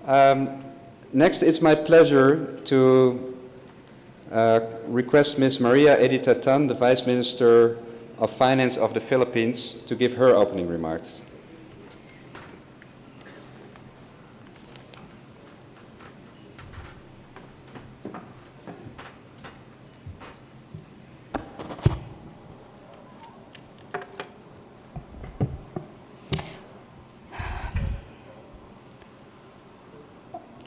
Next, it's my pleasure to request Ms. Maria Edita Tan, the Vice Minister of Finance of the Philippines, to give her opening remarks.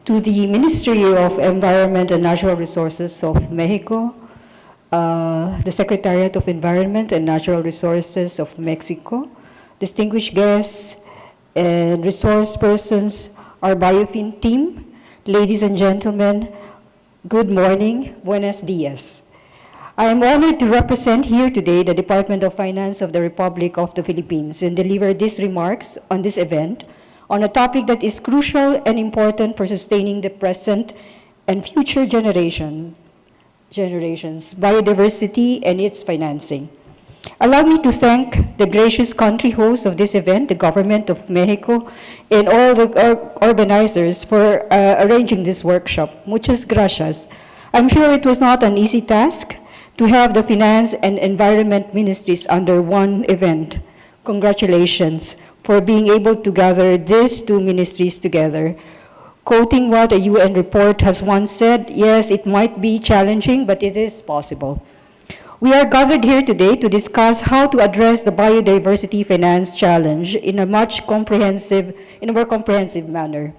To the Ministry of Environment and Natural Resources of Mexico, the Secretariat of Environment and Natural Resources of Mexico, distinguished guests and resource persons, our BIOFIN team, ladies and gentlemen, good morning, buenos dias. I am honored to represent here today the Department of Finance of the Republic of the Philippines and deliver these remarks on this event on a topic that is crucial and important for sustaining the present and future generations, biodiversity and its financing. Allow me to thank the gracious country host of this event, the government of Mexico, and all the organizers for arranging this workshop. Muchas gracias. I'm sure it was not an easy task to have the finance and environment ministries under one event. Congratulations for being able to gather these two ministries together. Quoting what a UN report has once said, yes, it might be challenging, but it is possible. We are gathered here today to discuss how to address the biodiversity finance challenge in a more comprehensive manner.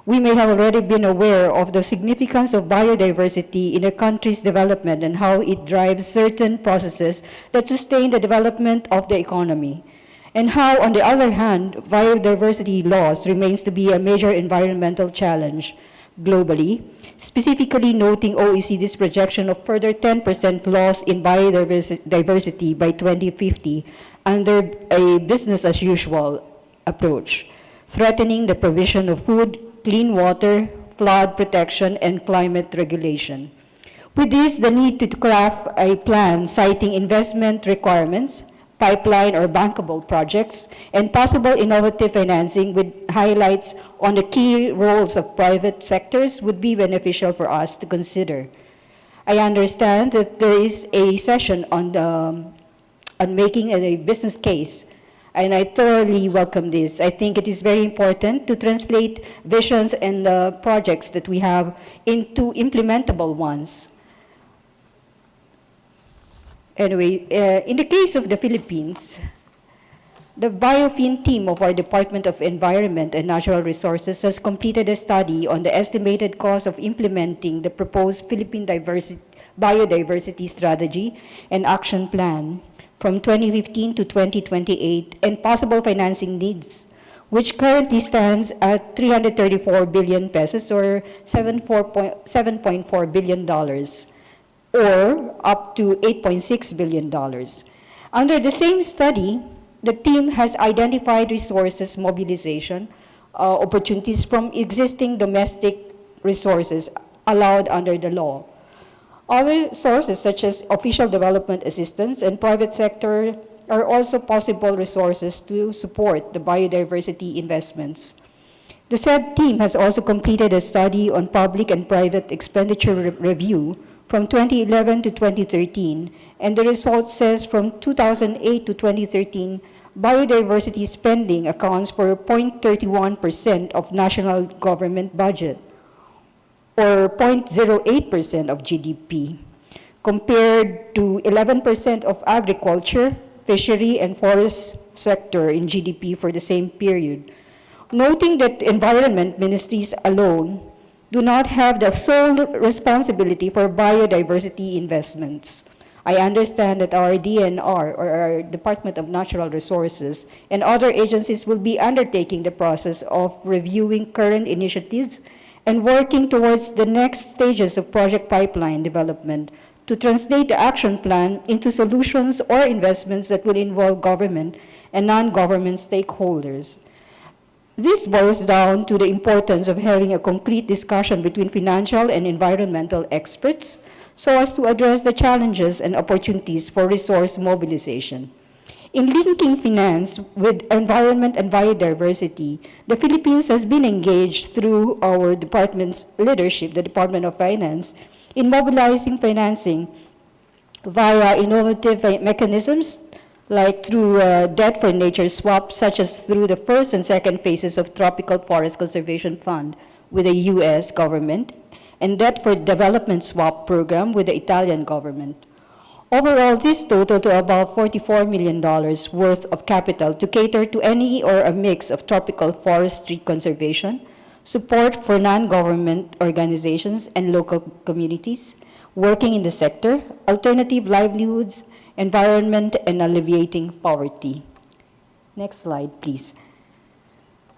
We may have already been aware of the significance of biodiversity in a country's development and how it drives certain processes that sustain the development of the economy, and how, on the other hand, biodiversity loss remains to be a major environmental challenge globally, specifically noting OECD's projection of further 10% loss in biodiversity by 2050 under a business-as-usual approach, threatening the provision of food, clean water, flood protection, and climate regulation. With this, the need to craft a plan citing investment requirements, pipeline or bankable projects, and possible innovative financing with highlights on the key roles of private sectors would be beneficial for us to consider. I understand that there is a session on making a business case, and I thoroughly welcome this. I think it is very important to translate visions and projects that we have into implementable ones. Anyway, in the case of the Philippines, the BIOFIN team of our Department of Environment and Natural Resources has completed a study on the estimated cost of implementing the proposed Philippine Biodiversity Strategy and Action Plan from 2015 to 2028 and possible financing needs, which currently stands at 334 billion pesos or $7.4 billion. Or up to $8.6 billion. Under the same study, the team has identified resources mobilization opportunities from existing domestic resources allowed under the law. Other sources such as official development assistance and private sector are also possible resources to support the biodiversity investments. The said team has also completed a study on public and private expenditure review from 2011 to 2013, and the result says from 2008 to 2013, biodiversity spending accounts for 0.31% of national government budget, or 0.08% of GDP, compared to 11% of agriculture, fishery, and forest sector in GDP for the same period. Noting that environment ministries alone do not have the sole responsibility for biodiversity investments. I understand that our DNR, or our Department of Natural Resources, and other agencies will be undertaking the process of reviewing current initiatives and working towards the next stages of project pipeline development to translate the action plan into solutions or investments that will involve government and non-government stakeholders. This boils down to the importance of having a concrete discussion between financial and environmental experts so as to address the challenges and opportunities for resource mobilization. In linking finance with environment and biodiversity, the Philippines has been engaged through our department's leadership, the Department of Finance, in mobilizing financing via innovative mechanisms like through debt for nature swap, such as through the first and second phases of Tropical Forest Conservation Fund with the U.S. government, and debt for development swap program with the Italian government. Overall, this totaled to about $44 million worth of capital to cater to any or a mix of tropical forestry conservation, support for non-government organizations and local communities working in the sector, alternative livelihoods, environment, and alleviating poverty. Next slide, please.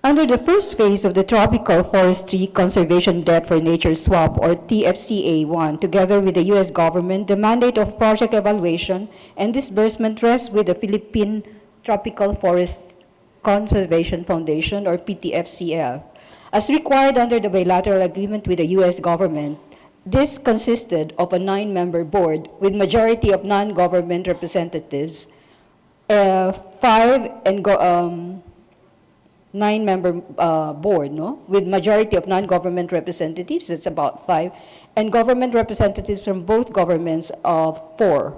Under the first phase of the Tropical Forestry Conservation Debt for Nature Swap, or TFCA-1, together with the U.S. government, the mandate of project evaluation and disbursement rests with the Philippine Tropical Forest Conservation Foundation, or PTFCF. As required under the bilateral agreement with the U.S. government, this consisted of a 9-member board with majority of non-government representatives, 9-member board, with majority of non-government representatives, that's about 5, and government representatives from both governments of 4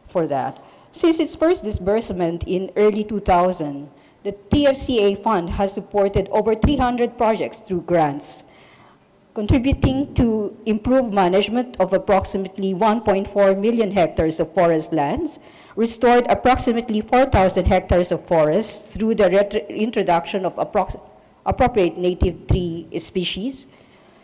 for that. Since its first disbursement in early 2000, the TFCA fund has supported over 300 projects through grants, contributing to improved management of approximately 1.4 million hectares of forest lands, restored approximately 4,000 hectares of forests through the introduction of appropriate native tree species,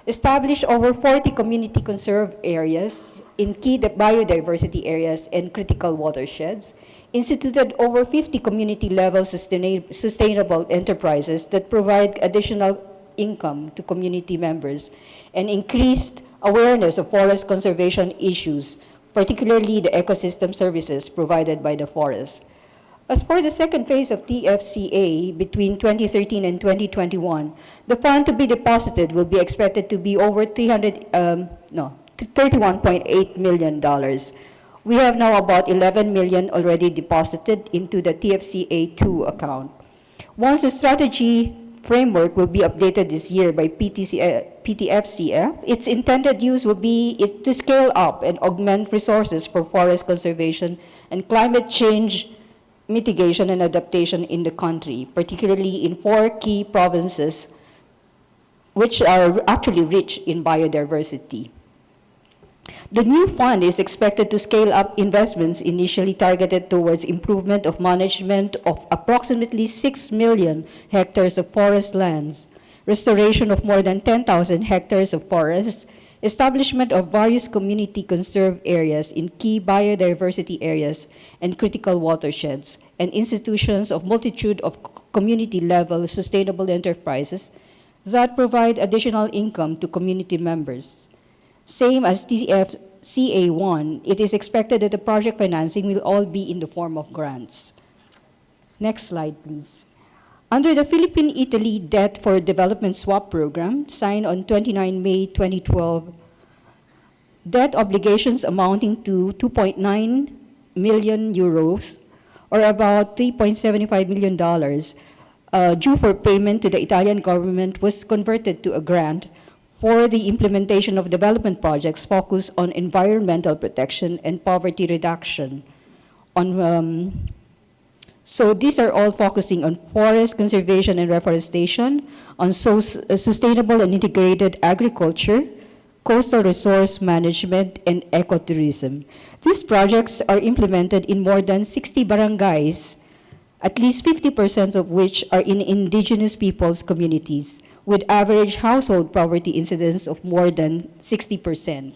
established over 40 community conserved areas in key biodiversity areas and critical watersheds, instituted over 50 community-level sustainable enterprises that provide additional income to community members, and increased awareness of forest conservation issues, particularly the ecosystem services provided by the forest. As for the second phase of TFCA between 2013 and 2021, the fund to be deposited will be expected to be over $31.8 million. We have now about $11 million already deposited into the TFCA2 account. Once the strategy framework will be updated this year by PTFCF. Its intended use will be to scale up and augment resources for forest conservation and climate change mitigation and adaptation in the country, particularly in 4 key provinces, which are actually rich in biodiversity. The new fund is expected to scale up investments initially targeted towards improvement of management of approximately 6 million hectares of forest lands, restoration of more than 10,000 hectares of forests, establishment of various community conserved areas in key biodiversity areas and critical watersheds, and institutions of multitude of community-level sustainable enterprises that provide additional income to community members. Same as TFCA1, it is expected that the project financing will all be in the form of grants. Next slide, please. Under the Philippine-Italy Debt for Development Swap Program, signed on 29 May 2012, debt obligations amounting to 2.9 million euros, or about $3.75 million, due for payment to the Italian government was converted to a grant for the implementation of development projects focused on environmental protection and poverty reduction. So these are all focusing on forest conservation and reforestation, on sustainable and integrated agriculture, coastal resource management, and ecotourism. These projects are implemented in more than 60 barangays, at least 50% of which are in indigenous peoples' communities, with average household poverty incidence of more than 60%.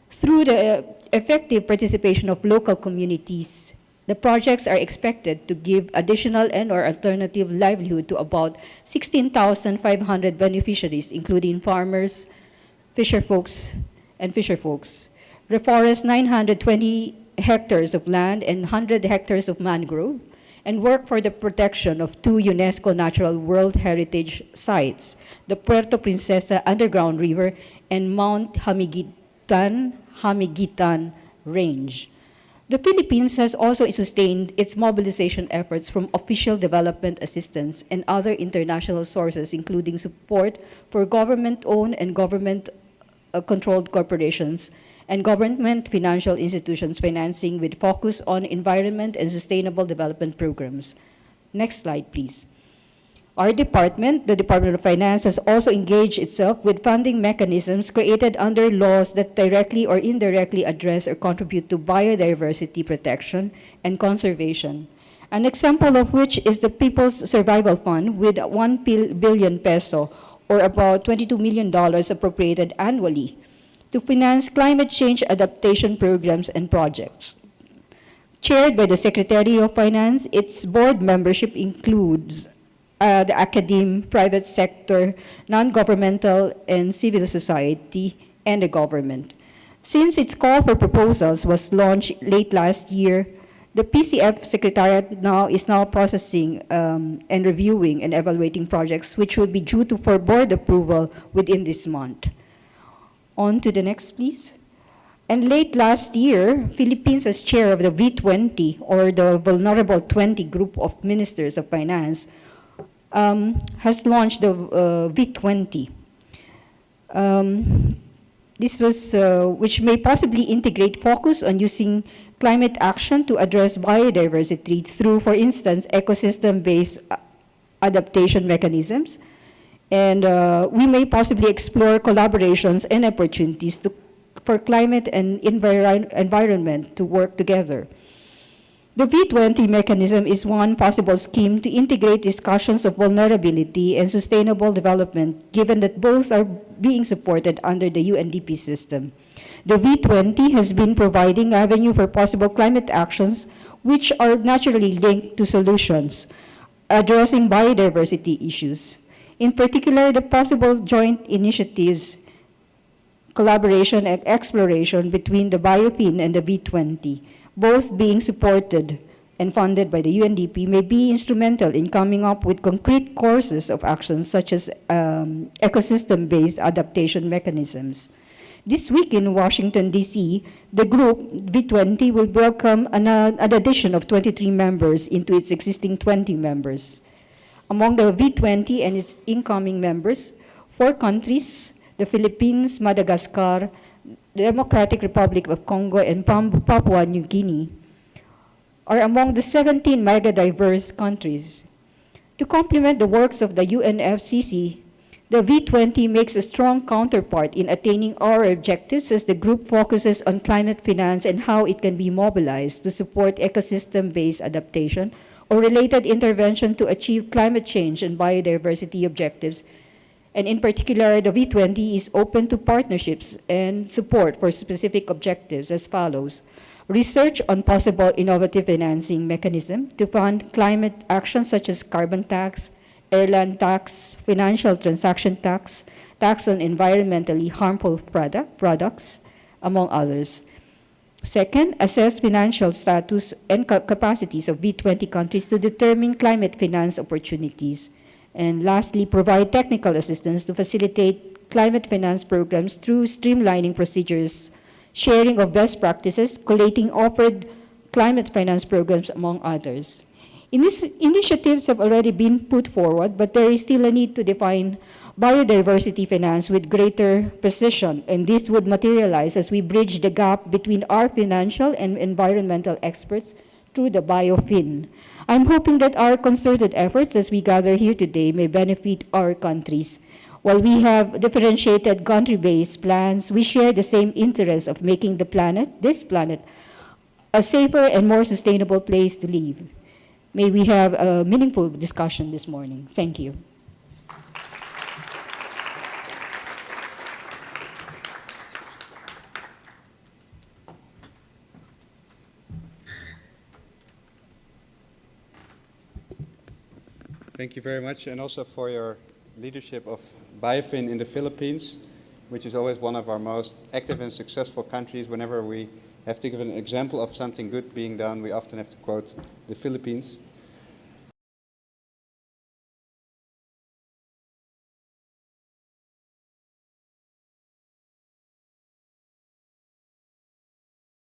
Through the effective participation of local communities, the projects are expected to give additional and/or alternative livelihood to about 16,500 beneficiaries, including farmers, fisherfolks, reforest 920 hectares of land and 100 hectares of mangrove, and work for the protection of 2 UNESCO Natural World Heritage Sites, the Puerto Princesa Underground River and Mount Hamiguitan Range. The Philippines has also sustained its mobilization efforts from official development assistance and other international sources, including support for government-owned and government-controlled corporations and government financial institutions financing with focus on environment and sustainable development programs. Next slide, please. Our department, the Department of Finance, has also engaged itself with funding mechanisms created under laws that directly or indirectly address or contribute to biodiversity protection and conservation. An example of which is the People's Survival Fund with 1 billion peso, or about $22 million appropriated annually to finance climate change adaptation programs and projects. Chaired by the Secretary of Finance, its board membership includes the academe, private sector, non-governmental, and civil society, and the government. Since its call for proposals was launched late last year, the PCF Secretariat is now processing and reviewing and evaluating projects which will be due for board approval within this month. On to the next, please. And late last year, Philippines, as chair of the V20, or the Vulnerable 20 Group of Ministers of Finance, has launched the V20. This was, which may possibly integrate focus on using climate action to address biodiversity through, for instance, ecosystem-based adaptation mechanisms. And we may possibly explore collaborations and opportunities for climate and environment to work together. The V20 mechanism is one possible scheme to integrate discussions of vulnerability and sustainable development, given that both are being supported under the UNDP system. The V20 has been providing avenue for possible climate actions which are naturally linked to solutions addressing biodiversity issues. In particular, the possible joint initiatives, collaboration and exploration between the BIOFIN and the V20, both being supported and funded by the UNDP, may be instrumental in coming up with concrete courses of action such as ecosystem-based adaptation mechanisms. This week in Washington, D.C., the group, V20, will welcome an addition of 23 members into its existing 20 members. Among the V20 and its incoming members, 4 countries, the Philippines, Madagascar, the Democratic Republic of Congo, and Papua New Guinea, are among the 17 mega-diverse countries. To complement the works of the UNFCCC, the V20 makes a strong counterpart in attaining our objectives as the group focuses on climate finance and how it can be mobilized to support ecosystem-based adaptation or related intervention to achieve climate change and biodiversity objectives. And in particular, the V20 is open to partnerships and support for specific objectives as follows: research on possible innovative financing mechanism to fund climate actions such as carbon tax, airline tax, financial transaction tax, tax on environmentally harmful products, among others. Second, assess financial status and capacities of V20 countries to determine climate finance opportunities. And lastly, provide technical assistance to facilitate climate finance programs through streamlining procedures, sharing of best practices, collating offered climate finance programs, among others. Initiatives have already been put forward, but there is still a need to define biodiversity finance with greater precision, and this would materialize as we bridge the gap between our financial and environmental experts through the BIOFIN. I'm hoping that our concerted efforts as we gather here today may benefit our countries. While we have differentiated country-based plans, we share the same interest of making this planet, a safer and more sustainable place to live. May we have a meaningful discussion this morning. Thank you. Thank you very much, and also for your leadership of BIOFIN in the Philippines, which is always one of our most active and successful countries. Whenever we have to give an example of something good being done, we often have to quote the Philippines.